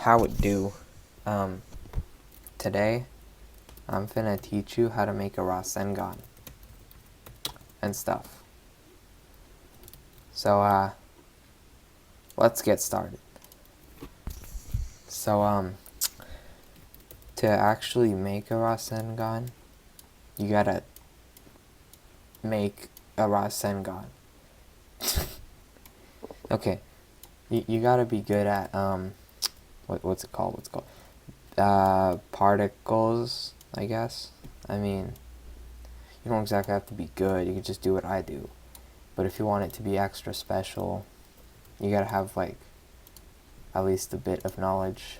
How it do? Today I'm finna teach you how to make a Rasengan and stuff. So let's get started. So to actually make a Rasengan, you gotta make a Rasengan. Okay, you gotta be good at what's it called? Particles, I guess. I mean, you don't exactly have to be good. You can just do what I do. But if you want it to be extra special, you gotta have like at least a bit of knowledge.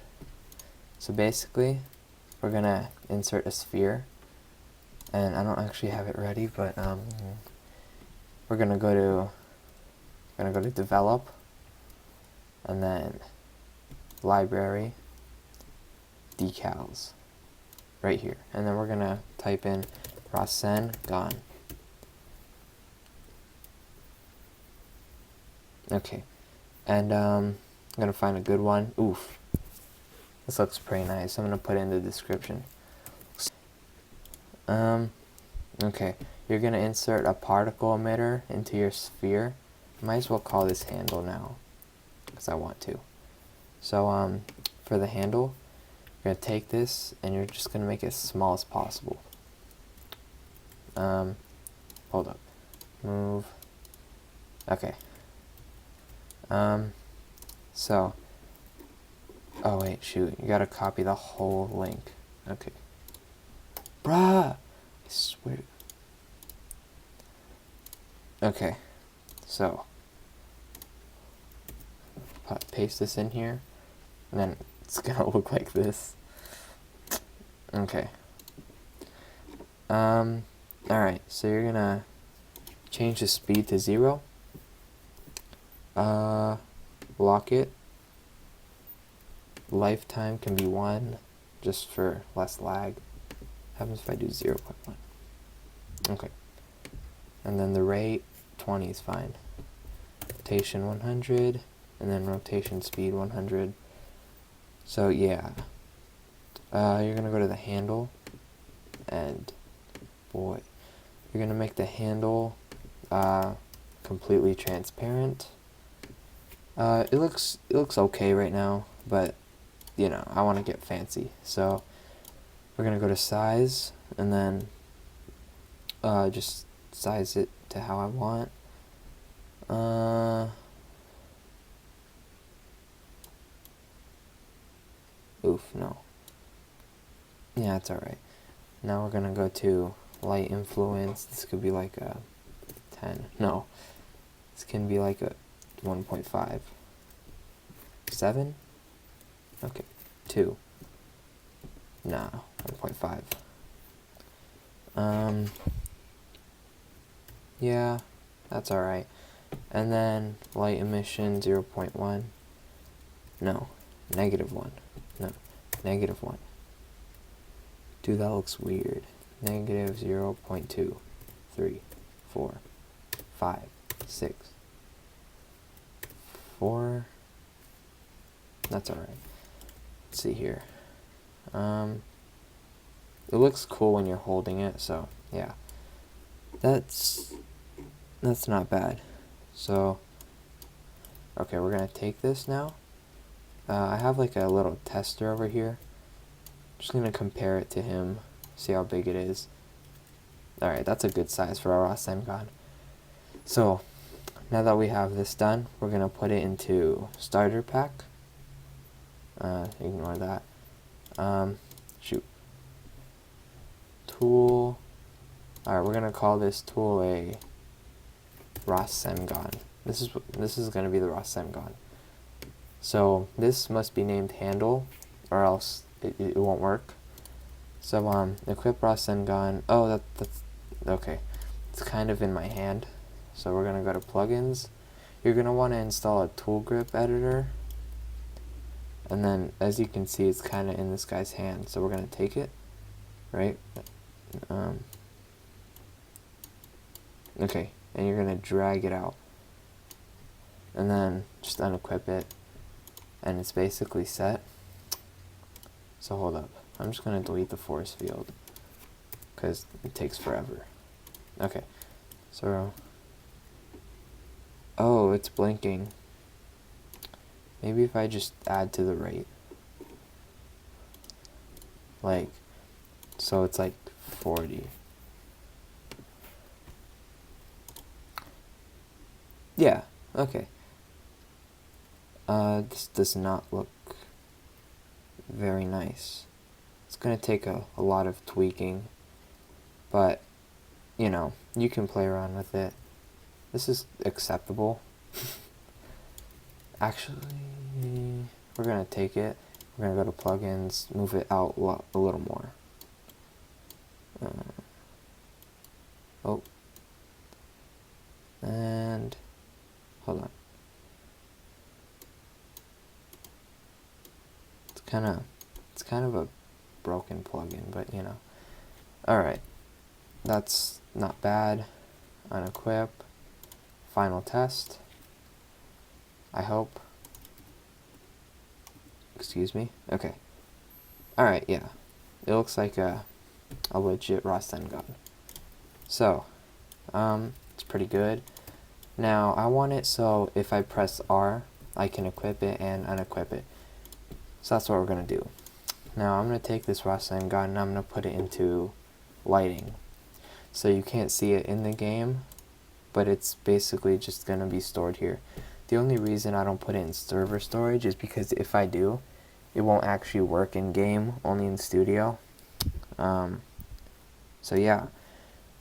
So basically, we're gonna insert a sphere, and I don't actually have it ready, but we're gonna go to develop, and then library, decals, right here, and then we're gonna type in Rasengan. Okay, and I'm gonna find a good one. Oof, this looks pretty nice. I'm gonna put it in the description. Okay, you're gonna insert a particle emitter into your sphere. Might as well call this handle now, because I want to. So for the handle, you're gonna take this and you're just gonna make it as small as possible. Hold up, move. Okay. So, oh wait, shoot, you gotta copy the whole link. Okay. Bruh! I swear. Okay, so, paste this in here, and then it's gonna look like this. Okay. Alright, so you're gonna change the speed to 0. Lock it. Lifetime can be 1, just for less lag. What happens if I do 0.1? Okay. And then the rate, 20 is fine. Rotation 100, and then rotation speed 100. So yeah. You're gonna go to the handle, and boy, you're gonna make the handle completely transparent. It looks okay right now, but you know, I want to get fancy, so we're gonna go to size, and then just size it to how I want. Oof, no. Yeah, it's alright. Now we're gonna go to light influence. This could be like a 10. No, this can be like a 1.5. 7? Okay, 2. Nah, 1.5. Yeah, that's alright. And then light emission 0.1. No, -1. No, -1. Dude, that looks weird. -0.2, 3, 4, 5, 6, 4. That's alright. Let's see here. It looks cool when you're holding it, so yeah. That's not bad. So, okay, we're gonna take this now. I have like a little tester over here. Just gonna compare it to him, see how big it is. Alright, that's a good size for a Rasengan. So, now that we have this done, we're gonna put it into starter pack. Ignore that. Shoot. Tool. Alright, we're gonna call this tool a Rasengan. This is gonna be the Rasengan. So this must be named handle, or else it won't work. So equip Rasengan. Oh, that's okay. It's kind of in my hand. So we're gonna go to plugins. You're gonna want to install a tool grip editor. And then, as you can see, it's kind of in this guy's hand. So we're gonna take it, right? Okay, and you're gonna drag it out, and then just unequip it, and it's basically set. So hold up. I'm just going to delete the force field because it takes forever. Okay. So, oh, it's blinking. Maybe if I just add to the rate. Like, so it's like 40. Yeah, okay. This does not look very nice. It's going to take a lot of tweaking, but, you know, you can play around with it. This is acceptable. Actually, we're going to take it. We're going to go to plugins, move it out a little more. Oh. And, hold on. It's kind of a broken plugin, but you know. Alright. That's not bad. Unequip. Final test. I hope. Excuse me? Okay. Alright, yeah. It looks like a legit Rasengan. So, it's pretty good. Now, I want it so if I press R, I can equip it and unequip it. So that's what we're going to do. Now, I'm going to take this Rasengan and I'm going to put it into lighting. So you can't see it in the game, but it's basically just going to be stored here. The only reason I don't put it in server storage is because if I do, it won't actually work in game, only in studio. So yeah.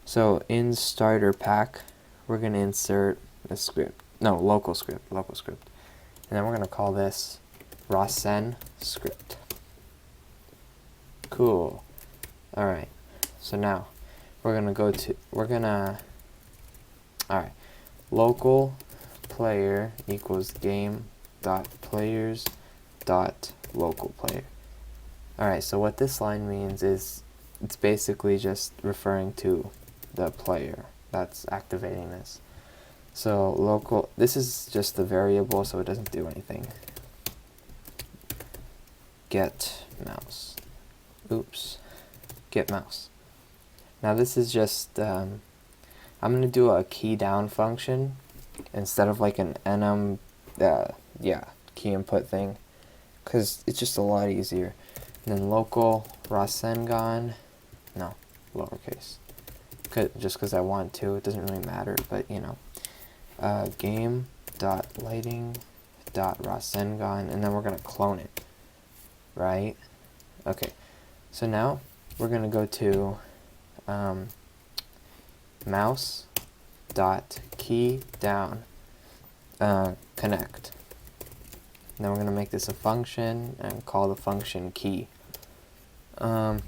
So in starter pack, we're going to insert a script. No, local script. And then we're going to call this Rasen script. Cool. Alright. So now, alright. Local player equals game dot players dot local player. Alright, so what this line means is it's basically just referring to the player that's activating this. So local, this is just the variable, so it doesn't do anything. Get mouse. Oops. Get mouse. Now this is just, I'm going to do a key down function instead of like an enum, key input thing, because it's just a lot easier. And then local Rasengan, no, lowercase, just because I want to, it doesn't really matter, but you know, game dot lighting dot Rasengan, and then we're going to clone it, right? Okay, so now we're going to go to mouse dot key down connect. Then we're going to make this a function and call the function key. We're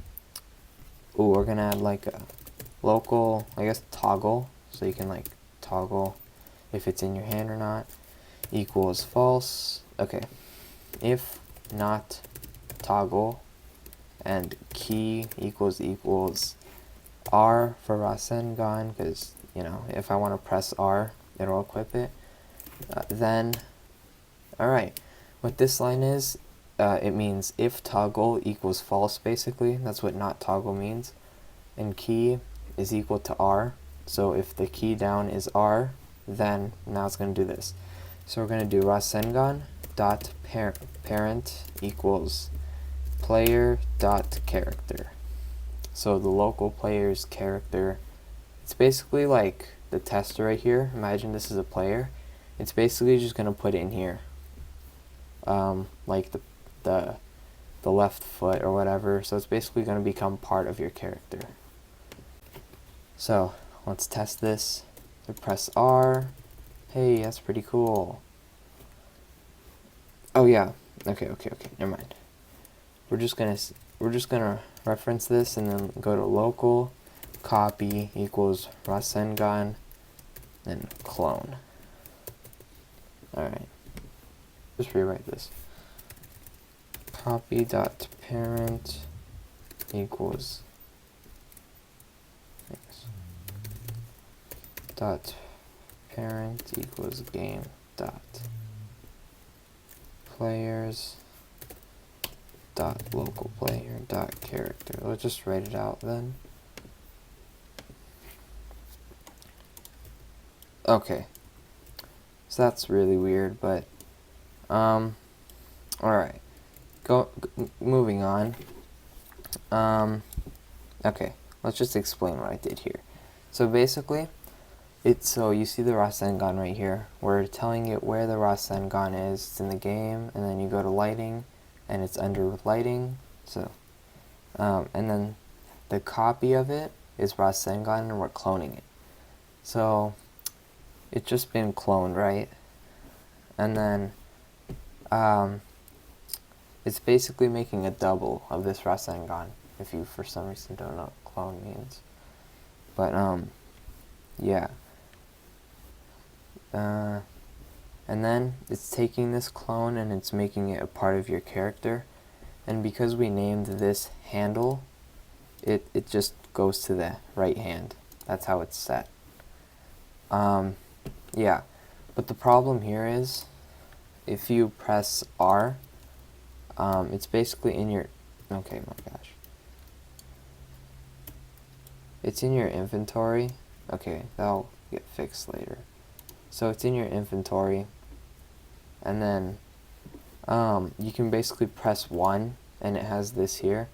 going to add like a local, I guess, toggle, so you can like toggle if it's in your hand or not, equals false. Okay, if not toggle and key equals R for Rasengan, because you know, if I want to press R, it'll equip it. Then, alright, what this line is, it means if toggle equals false, basically. That's what not toggle means. And key is equal to R. So if the key down is R, then now it's going to do this. So we're going to do Rasengan dot parent equals player dot character. So the local player's character, it's basically like the tester right here. Imagine this is a player. It's basically just going to put it in here. Like the left foot or whatever. So it's basically going to become part of your character. So let's test this. So press R. Hey, that's pretty cool. Oh yeah. Okay. Never mind. We're just gonna reference this and then go to local copy equals Rasengan, then clone. Alright. Just rewrite this. Copy dot parent equals dot parent equals game dot players dot local player dot character. Let's just write it out then. Okay, so that's really weird, but all right, moving on. Okay, let's just explain what I did here. So basically, so you see the Rasengan right here. We're telling it where the Rasengan is. It's in the game, and then you go to lighting, and it's under lighting. So, and then the copy of it is Rasengan, and we're cloning it. So it's just been cloned, right? And then it's basically making a double of this Rasengan, if you for some reason don't know what clone means. But yeah. And then it's taking this clone and it's making it a part of your character. And because we named this handle, it just goes to the right hand. That's how it's set. Yeah, but the problem here is if you press R, it's basically in your, okay, my gosh. It's in your inventory. Okay, that'll get fixed later. So it's in your inventory, and then you can basically press 1 and it has this here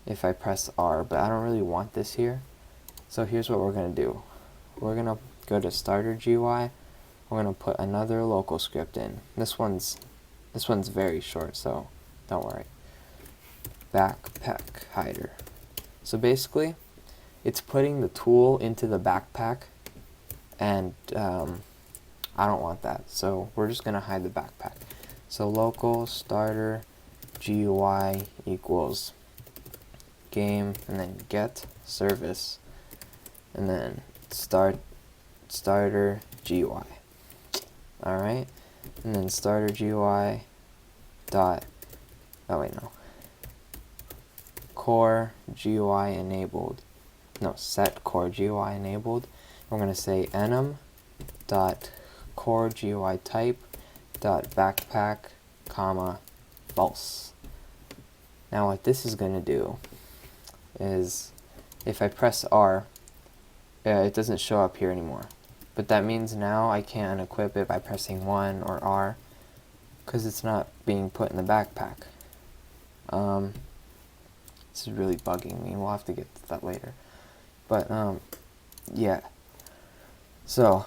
if I press R, but I don't really want this here. So here's what we're going to do. We're going to go to starter GUI. We're going to put another local script in. This one's very short, so don't worry. Backpack hider. So basically it's putting the tool into the backpack, and I don't want that, so we're just going to hide the backpack. So local starter GUI equals game, and then get service, and then starter GUI. Alright, and then starter GUI dot, oh wait, no, core GUI enabled, no, set core GUI enabled. We're going to say enum dot core GUI type dot backpack comma false. Now what this is going to do is if I press R, it doesn't show up here anymore, but that means now I can't unequip it by pressing 1 or R because it's not being put in the backpack. This is really bugging me. We'll have to get to that later, but yeah, so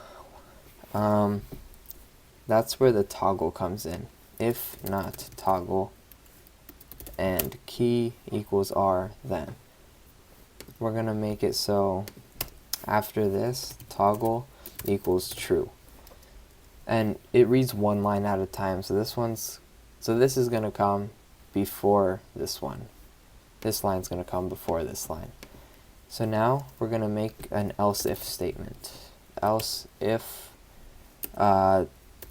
that's where the toggle comes in. If not toggle and key equals R, then we're going to make it so after this toggle equals true. And it reads one line at a time, so this is going to come before this one. This line's going to come before this line. So now we're going to make an else if statement. Else if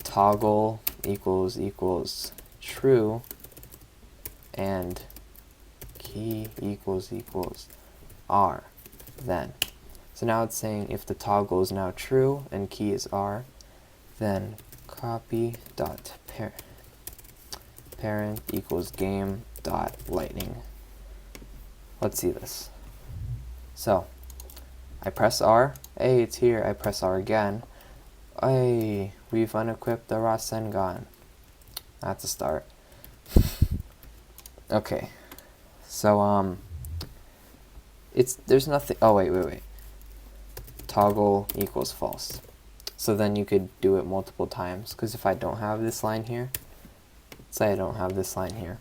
toggle equals true and key equals R, then. So now it's saying if the toggle is now true and key is R, then copy dot parent equals game dot lightning. Let's see this. So I press R, hey, it's here. I press R again. Hey, we've unequipped the Rasengan. That's a start. Okay, so there's nothing. Oh wait. Toggle equals false. So then you could do it multiple times, because if I don't have this line here, say I don't have this line here,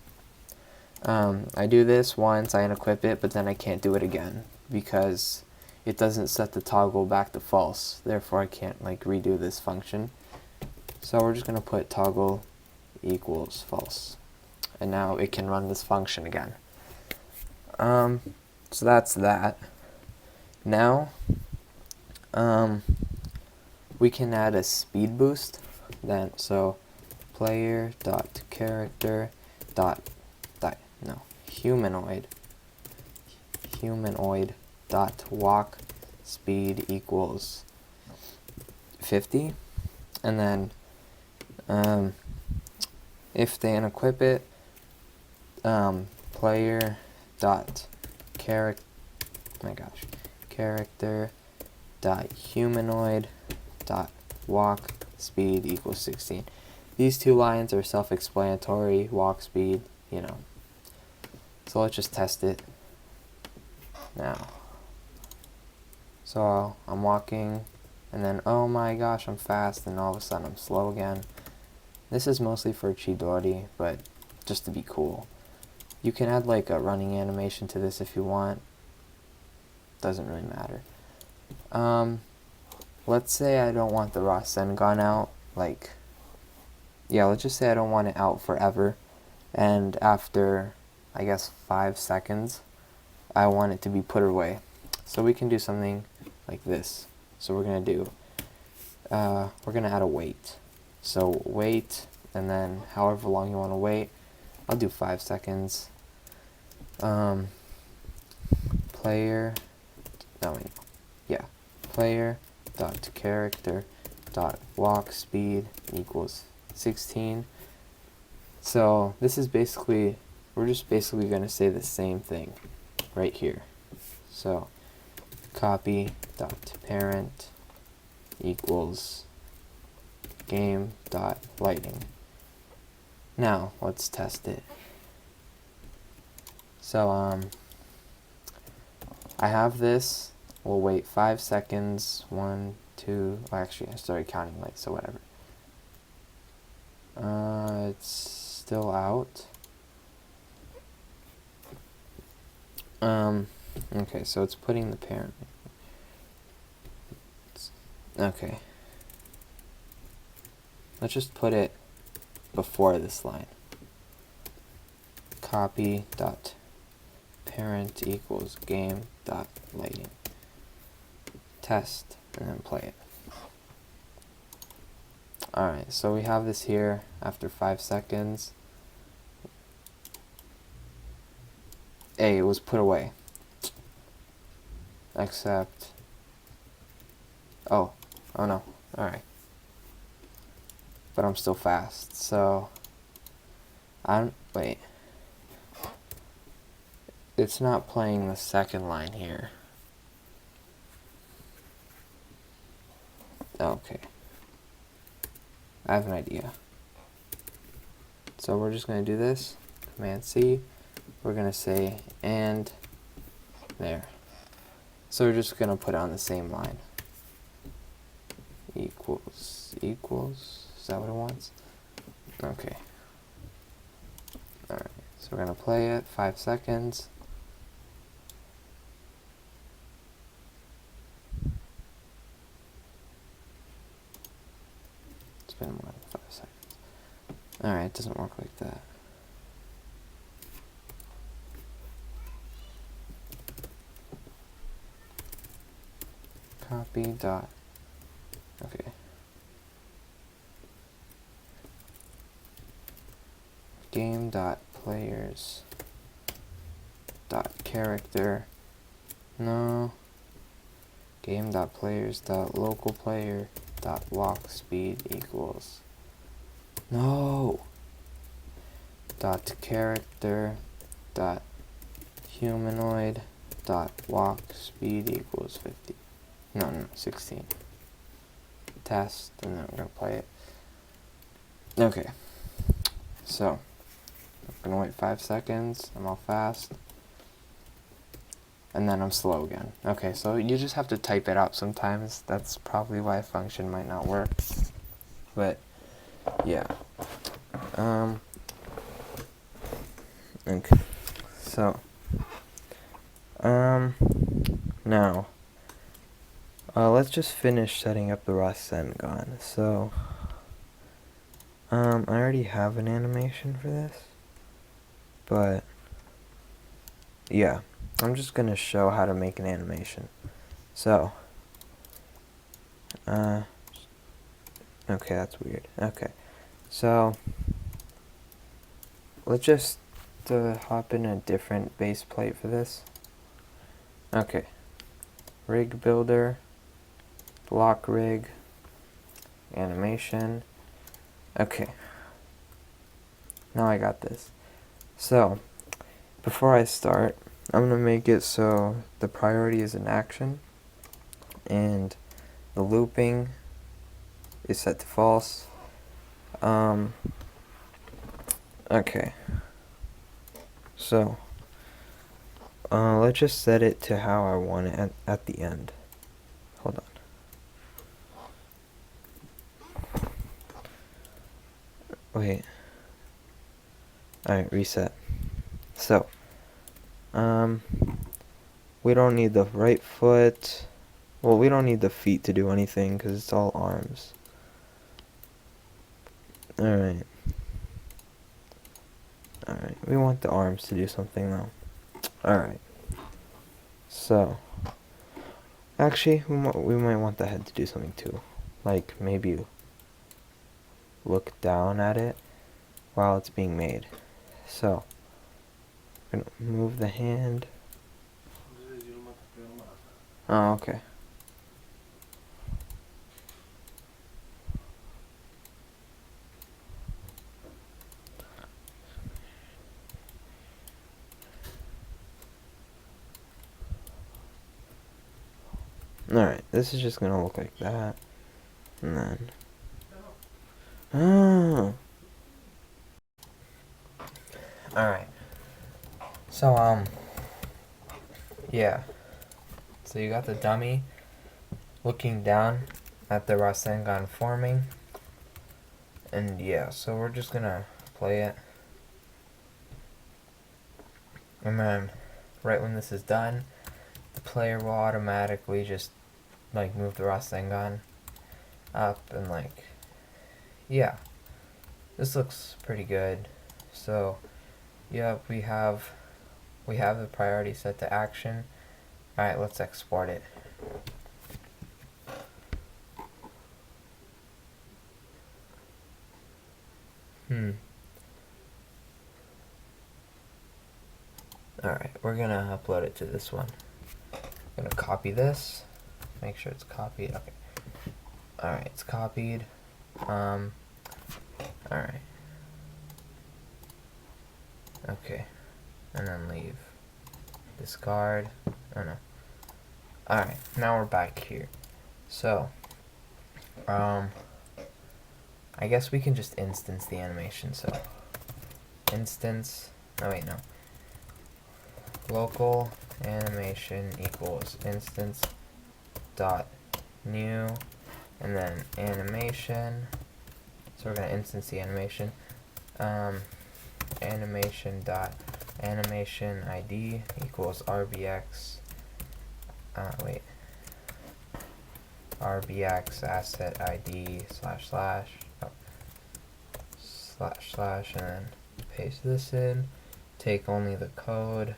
I do this once, I unequip it, but then I can't do it again because it doesn't set the toggle back to false. Therefore I can't like redo this function. So we're just gonna put toggle equals false, and now it can run this function again. So that's that. Now we can add a speed boost. Then so player dot character dot humanoid dot walk speed equals 50, and then if they unequip it, player dot character, character dot humanoid dot walk speed equals 16. These two lines are self-explanatory. Walk speed, you know. So let's just test it now. So I'm walking, and then oh my gosh, I'm fast, and all of a sudden I'm slow again. This is mostly for Chidori, but just to be cool. You can add like a running animation to this if you want. Doesn't really matter. Let's say I don't want the Rasengan out, like, yeah, let's just say I don't want it out forever, and after, I guess, 5 seconds, I want it to be put away. So we can do something like this. So we're going to do, we're going to add a wait. So wait, and then however long you want to wait, I'll do 5 seconds. Player, no, wait, yeah, player dot character dot walk speed equals 16. So this is basically, we're just basically going to say the same thing right here. So copy dot parent equals game dot lighting. Now let's test it. So I have this. We'll wait 5 seconds. 1, 2. Actually, I started counting late, so whatever. It's still out. Okay, so it's putting the parent. Okay. Let's just put it before this line. Copy dot parent equals game dot lighting. Test, and then play it. Alright, so we have this here after 5 seconds. A, it was put away. Except, oh no, alright. But I'm still fast, so wait. It's not playing the second line here. Okay. I have an idea. So we're just going to do this. Command C. We're going to say and there. So we're just going to put it on the same line. Equals. Is that what it wants? Okay. Alright. So we're going to play it. 5 seconds. It's been more than 5 seconds. Alright, it doesn't work like that. Copy dot. Okay. Game dot players dot character. No. Game dot players dot local player dot walk speed equals. No. Dot character dot humanoid dot walk speed equals 50. No, 16. Test, and then we're gonna play it. Okay. So I'm gonna wait 5 seconds. I'm all fast. And then I'm slow again. Okay, so you just have to type it out sometimes. That's probably why a function might not work. But yeah. Okay. So now let's just finish setting up the Rasengan. So I already have an animation for this, but yeah, I'm just gonna show how to make an animation. So okay, that's weird. Okay, so let's just hop in a different base plate for this. Okay, rig builder, block rig, animation. Okay, now I got this. So before I start, I'm going to make it so the priority is an action and the looping is set to false. Okay. So, let's just set it to how I want it at the end. Hold on. Wait. Alright, reset. So, we don't need the right foot. Well, we don't need the feet to do anything because it's all arms. Alright. Alright, we want the arms to do something though. Alright. So, actually, we might want the head to do something too. Like, maybe look down at it while it's being made. So, I'm going to move the hand. Oh, okay. Alright, this is just going to look like that. And then... Oh! Alright. So, yeah. So you got the dummy looking down at the Rasengan forming. And yeah, so we're just gonna play it. And then, right when this is done, the player will automatically just, like, move the Rasengan up and, like, yeah. This looks pretty good. So, yep, we have the priority set to action. Alright, let's export it. Alright, we're gonna upload it to this one. I'm gonna copy this. Make sure it's copied. Okay. Alright, it's copied. Alright. Okay. And then leave. Discard. Oh no. Alright, now we're back here. So, I guess we can just instance the animation. So, instance. Oh wait, no. Local animation equals instance dot new, and then animation. So we're gonna instance the animation. Animation dot animation ID equals rbx. Rbx asset ID // and then paste this in. Take only the code.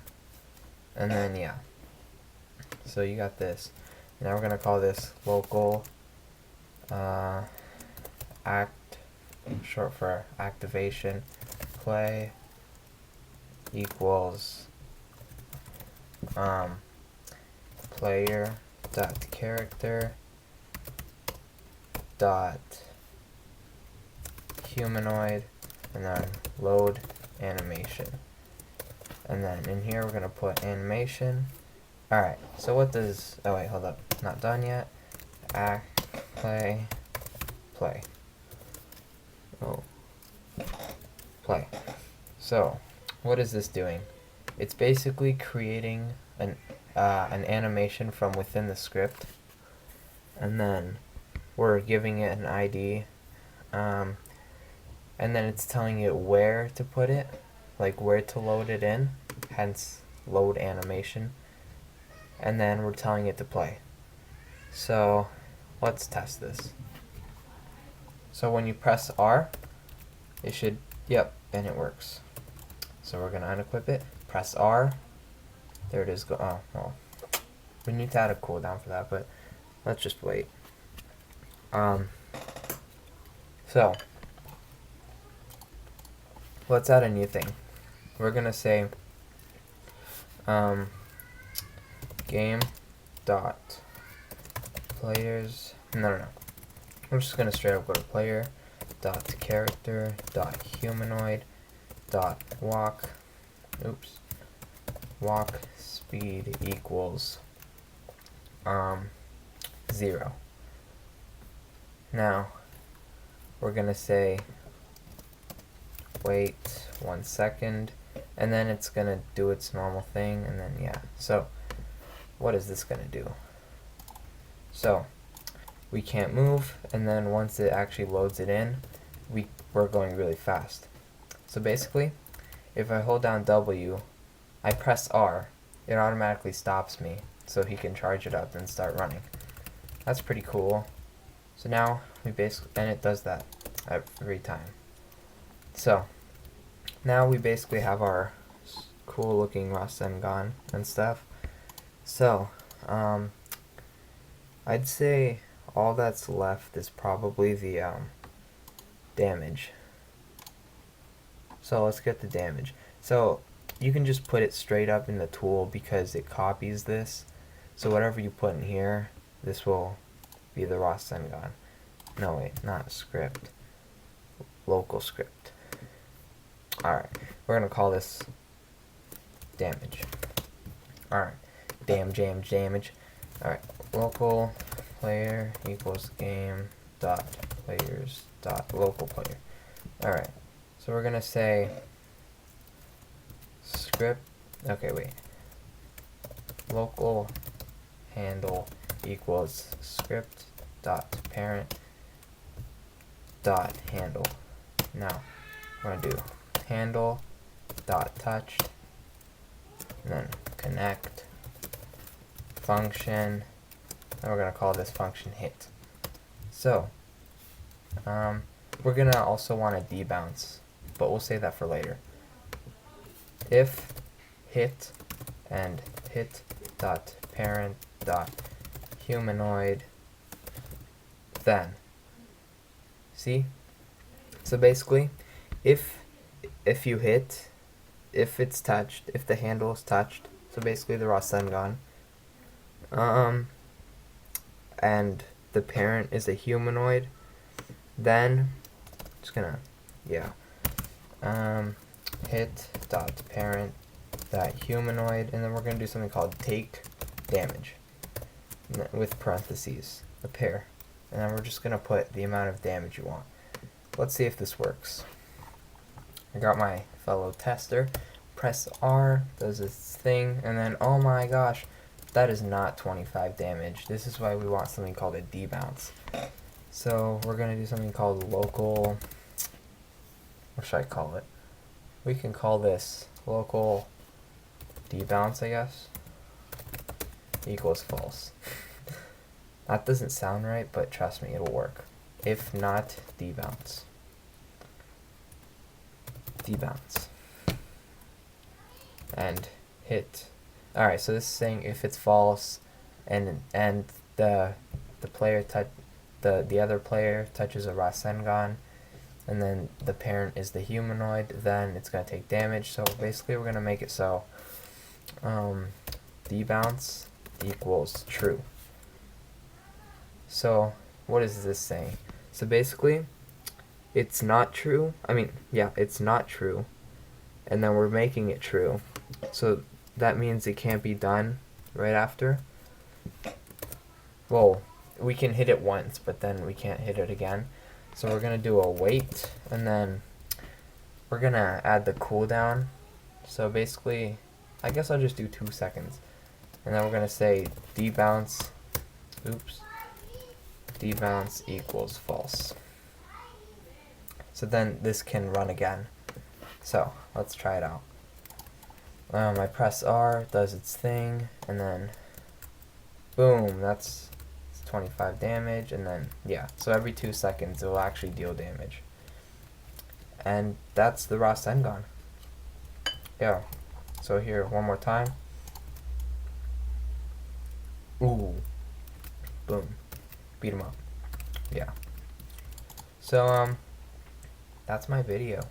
And then, yeah. So you got this. Now we're going to call this local act, short for activation, play equals player dot character dot humanoid, and then load animation. And then in here we're going to put animation. Alright, so what does... Oh wait, hold up. Not done yet. Act, play. Oh. Play. So, what is this doing? It's basically creating an animation from within the script. And then we're giving it an ID. And then it's telling it where to put it. Like where to load it in, hence load animation, and then we're telling it to play. So let's test this. So when you press R, it should, yep, and it works. So we're gonna unequip it, press R, there it is. Oh, well, we need to add a cooldown for that, but let's just wait. So let's add a new thing. We're gonna say game dot players. No. We're just gonna straight up go to player dot character dot humanoid dot walk. Oops. walk speed equals 0. Now we're gonna say wait 1 second, and then it's gonna do its normal thing, and then yeah. So what is this gonna do? So we can't move, and then once it actually loads it in, we're going really fast. So basically, if I hold down W, I press R, it automatically stops me, so he can charge it up and start running. That's pretty cool. So now and it does that every time. So now we basically have our cool looking Rasengan and stuff. So I'd say all that's left is probably the damage. So let's get the damage. So you can just put it straight up in the tool because it copies this. So whatever you put in here, this will be the Rasengan. No wait, not script. Local script. Alright, we're gonna call this damage. Alright, damage. Alright, local player equals game dot players dot local player. Alright, so we're gonna say script, okay wait, local handle equals script dot parent dot handle. Now we're gonna do handle dot touch, and then connect function, and we're gonna call this function hit. So we're gonna also want to debounce, but we'll save that for later. If hit and hit dot parent dot humanoid, then see. So basically, if you hit, if it's touched, if the handle is touched, so basically the Rasengan, and the parent is a humanoid, then just gonna hit dot parent dot humanoid, and then we're gonna do something called take damage with parentheses, a pair, and then we're just gonna put the amount of damage you want. Let's see if this works. I got my fellow tester. Press R, does its thing, and then oh my gosh, that is not 25 damage. This is why we want something called a debounce. So we're gonna do something called local, what should I call it? We can call this local debounce, I guess, equals false. That doesn't sound right, but trust me, it'll work. If not, debounce. Debounce. And hit. Alright, so this is saying if it's false and the player the other player touches a Rasengan, and then the parent is the humanoid, then it's gonna take damage. So basically we're gonna make it so debounce equals true. So what is this saying? So basically it's not true. I mean, yeah, it's not true, and then we're making it true. So that means it can't be done right after. Well, we can hit it once, but then we can't hit it again. So we're gonna do a wait, and then we're gonna add the cooldown. So basically, I guess I'll just do 2 seconds, and then we're gonna say debounce. Oops. Debounce equals false. So then this can run again. So let's try it out. I press R, does its thing, and then boom, that's 25 damage, and then yeah, so every 2 seconds it will actually deal damage. And that's the Rasengan. Yeah. So here, one more time. Ooh. Boom. Beat him up. Yeah. So that's my video.